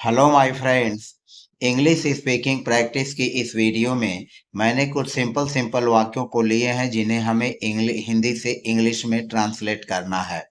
Hello my friends. English speaking practice की इस video में मैंने कुछ सिंपल सिंपल वाक्यों को लिए हैं जिन्हें हमें हिंदी से इंग्लिश में ट्रांसलेट करना है।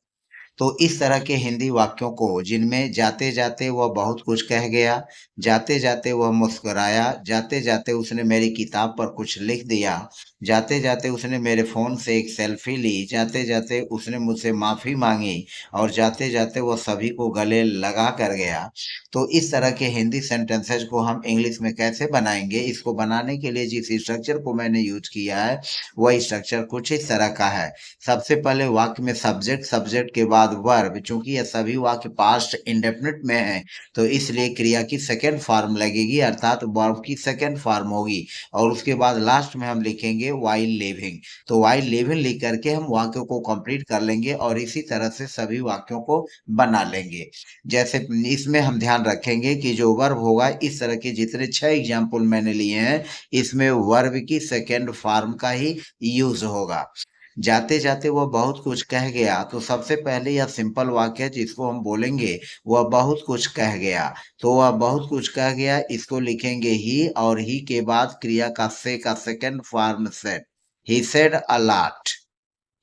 तो इस तरह के हिंदी वाक्यों को जिनमें जाते जाते वह बहुत कुछ कह गया, जाते जाते वह मुस्कुराया, जाते जाते उसने मेरी किताब पर कुछ लिख दिया, जाते जाते उसने मेरे फोन से एक सेल्फी ली, जाते जाते उसने मुझसे माफी मांगी और जाते जाते वह सभी को गले लगा कर गया। तो इस तरह के हिंदी सेंटेंसेस को हम इंग्लिश में कैसे बनाएंगे, इसको बनाने के लिए जिस स्ट्रक्चर को मैंने यूज किया है वह स्ट्रक्चर कुछ इस तरह का है। सबसे पहले वाक्य में सब्जेक्ट, सब्जेक्ट के बाद वर्ब। चूंकि ये सभी वाक्य पास्ट इंडेफिनिट में है तो इसलिए क्रिया की सेकेंड फॉर्म लगेगी, अर्थात वर्ब की सेकेंड फॉर्म होगी। और उसके बाद लास्ट में हम लिखेंगे वाइल लिविंग। तो वाइल लिविंग लिख करके हम वाक्यों को कंप्लीट कर लेंगे और इसी तरह से सभी वाक्यों को बना लेंगे। जैसे इसमें हम ध्यान रखेंगे कि जो वर्ब होगा, इस तरह के जितने 6 एग्जाम्पल मैंने लिए हैं इसमें वर्ब की सेकेंड फॉर्म का ही यूज होगा। जाते जाते वह बहुत कुछ कह गया, तो सबसे पहले यह सिंपल वाक्य जिसको हम बोलेंगे वह बहुत कुछ कह गया। तो वह बहुत कुछ कह गया, इसको लिखेंगे ही और ही के बाद क्रिया का से का second form said. He said a lot.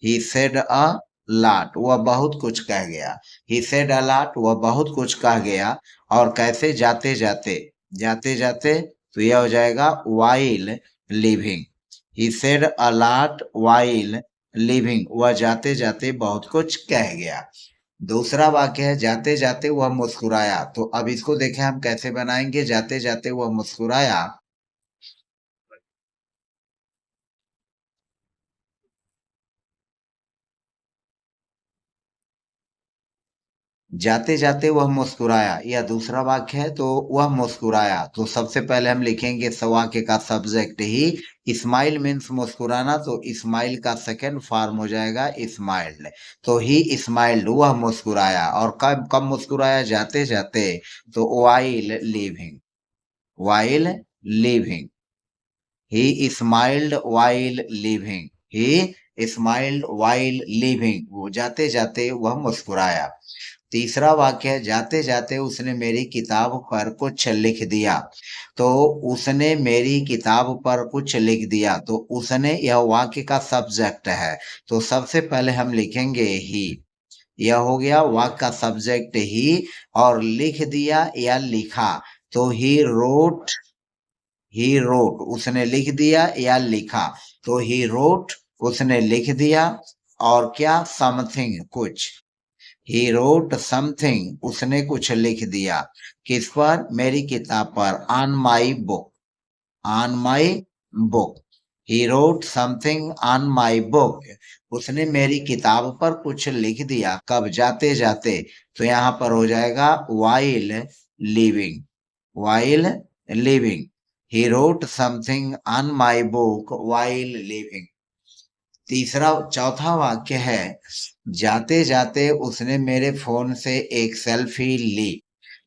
He said a lot, वह बहुत कुछ कह गया। ही सेड अ लॉट, वह बहुत कुछ कह गया। और कैसे? जाते जाते। जाते जाते तो यह हो जाएगा while living. He said a lot while living, वह जाते जाते बहुत कुछ कह गया। दूसरा वाक्य है जाते जाते वह मुस्कुराया। तो अब इसको देखें हम कैसे बनाएंगे। जाते जाते वह मुस्कुराया। जाते जाते वह मुस्कुराया, यह दूसरा वाक्य है। तो वह मुस्कुराया, तो सबसे पहले हम लिखेंगे वाक्य का सब्जेक्ट ही। स्माइल मीन्स मुस्कुराना, तो स्माइल का सेकेंड फॉर्म हो जाएगा स्माइल्ड। तो ही स्माइल्ड, वह मुस्कुराया। और कब कब मुस्कुराया? जाते जाते। तो वाइल लिविंग। While living. ही स्माइल्ड वाइल लिविंग। ही स्माइल्ड वाइल लिविंग, वो जाते जाते वह मुस्कुराया। तीसरा वाक्य है जाते जाते उसने मेरी किताब पर कुछ लिख दिया। तो उसने मेरी किताब पर कुछ लिख दिया, तो उसने यह वाक्य का सब्जेक्ट है। तो सबसे पहले हम लिखेंगे ही। यह हो गया वाक्य का सब्जेक्ट ही। और लिख दिया या लिखा, तो ही रोट, उसने लिख दिया या लिखा। तो ही रोट, उसने लिख दिया। और क्या? समथिंग, कुछ। ही रोट समथिंग, उसने कुछ लिख दिया। किस पर? मेरी किताब पर। On my book. On my book. He wrote something on my book, उसने मेरी किताब पर कुछ लिख दिया। कब? जाते जाते। तो यहाँ पर हो जाएगा while living. While living. He wrote something on my book while living. तीसरा चौथा वाक्य है जाते जाते उसने मेरे फोन से एक सेल्फी ली।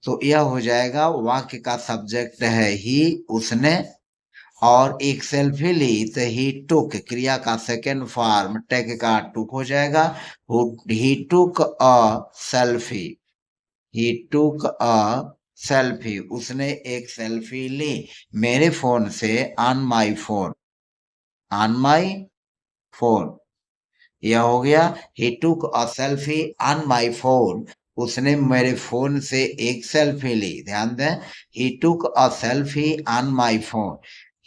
तो यह हो जाएगा वाक्य का सब्जेक्ट है ही, उसने। और एक सेल्फी ली तो ही टुक, क्रिया का सेकेंड फॉर्म टेक का टुक हो जाएगा। ही took a selfie. He took a selfie, उसने एक सेल्फी ली मेरे फोन से। On my phone. On my phone, यह हो गया he took a selfie on my phone, उसने मेरे फोन से एक सेल्फी ली। ध्यान दें, he took a selfie on my phone.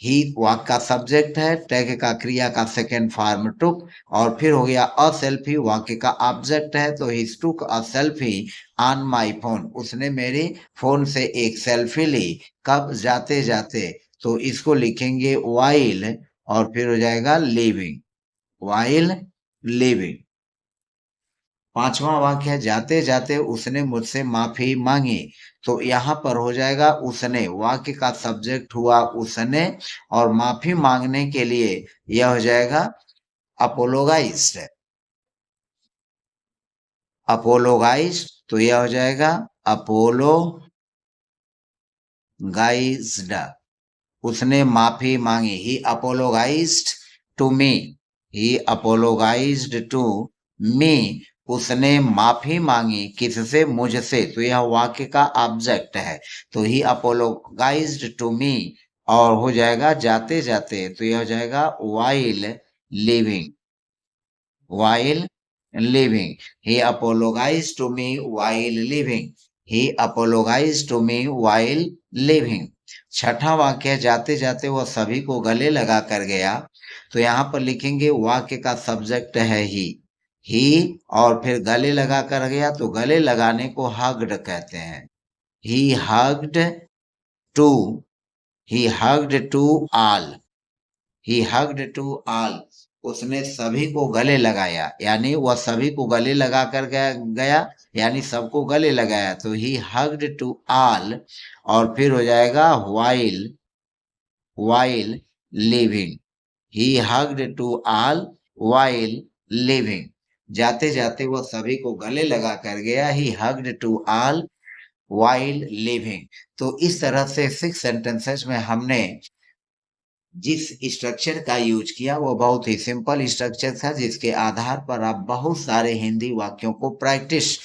He वाक्य का सब्जेक्ट है, टेक का क्रिया का सेकेंड फॉर्म टुक। और फिर हो गया अ सेल्फी, वाक्य का ऑब्जेक्ट है। तो he took a selfie on my phone, उसने मेरे फोन से एक सेल्फी ली। कब? जाते जाते। तो इसको लिखेंगे वाइल और फिर हो जाएगा लिविंग। While living. पांचवा वाक्य है जाते जाते उसने मुझसे माफी मांगी। तो यहाँ पर हो जाएगा उसने, वाक्य का सब्जेक्ट हुआ उसने। और माफी मांगने के लिए यह हो जाएगा अपोलोगाइज्ड। अपोलोगाइज्ड, तो यह हो जाएगा अपोलोगाइज्ड, उसने माफी मांगी। ही अपोलोगाइज्ड to me. He अपोलोगाइज्ड to me उसने माफी मांगी किससे? मुझसे। तो यह वाक्य का ऑब्जेक्ट है। तो ही अपोलोगाइज्ड टू मी, और हो जाएगा जाते जाते, तो यह हो जाएगा while living, while living. He apologized to me while living. He apologized to me while living. छठा वाक्य, जाते जाते वह सभी को गले लगा कर गया। तो यहाँ पर लिखेंगे वाक्य का सब्जेक्ट है ही और फिर गले लगा कर गया, तो गले लगाने को हग्ड कहते हैं। He hugged to, he hugged to all, he hugged to all, उसने सभी को गले लगाया, यानी वह सभी को गले लगा कर गया, यानी सबको गले लगाया। तो ही हग्ड टू ऑल, और फिर हो जाएगा while, while living. He hugged to all while living, जाते जाते वह सभी को गले लगा कर गया। He hugged to all while living. तो इस तरह से 6 सेंटेंसेस में हमने जिस स्ट्रक्चर का यूज किया वो बहुत ही सिंपल स्ट्रक्चर था, जिसके आधार पर आप बहुत सारे हिंदी वाक्यों को प्रैक्टिस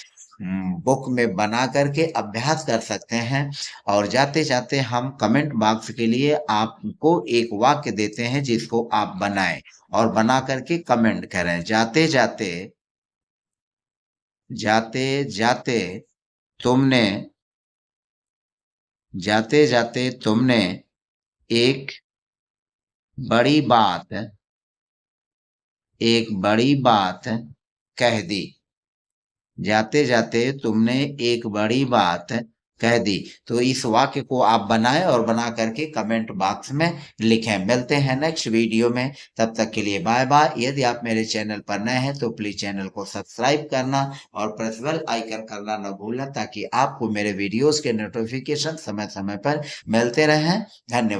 बुक में बना करके अभ्यास कर सकते हैं। और जाते जाते हम कमेंट बॉक्स के लिए आपको एक वाक्य देते हैं जिसको आप बनाएं और बना करके कमेंट करें। जाते जाते, जाते जाते तुमने, जाते जाते तुमने एक बड़ी बात, एक बड़ी बात कह दी। जाते जाते तुमने एक बड़ी बात कह दी। तो इस वाक्य को आप बनाएं और बना करके कमेंट बॉक्स में लिखें। मिलते हैं नेक्स्ट वीडियो में, तब तक के लिए बाय बाय। यदि आप मेरे चैनल पर नए हैं तो प्लीज चैनल को सब्सक्राइब करना और प्रेस बेल आइकन करना न भूलना, ताकि आपको मेरे वीडियोस के नोटिफिकेशन समय समय पर मिलते रहें। धन्यवाद।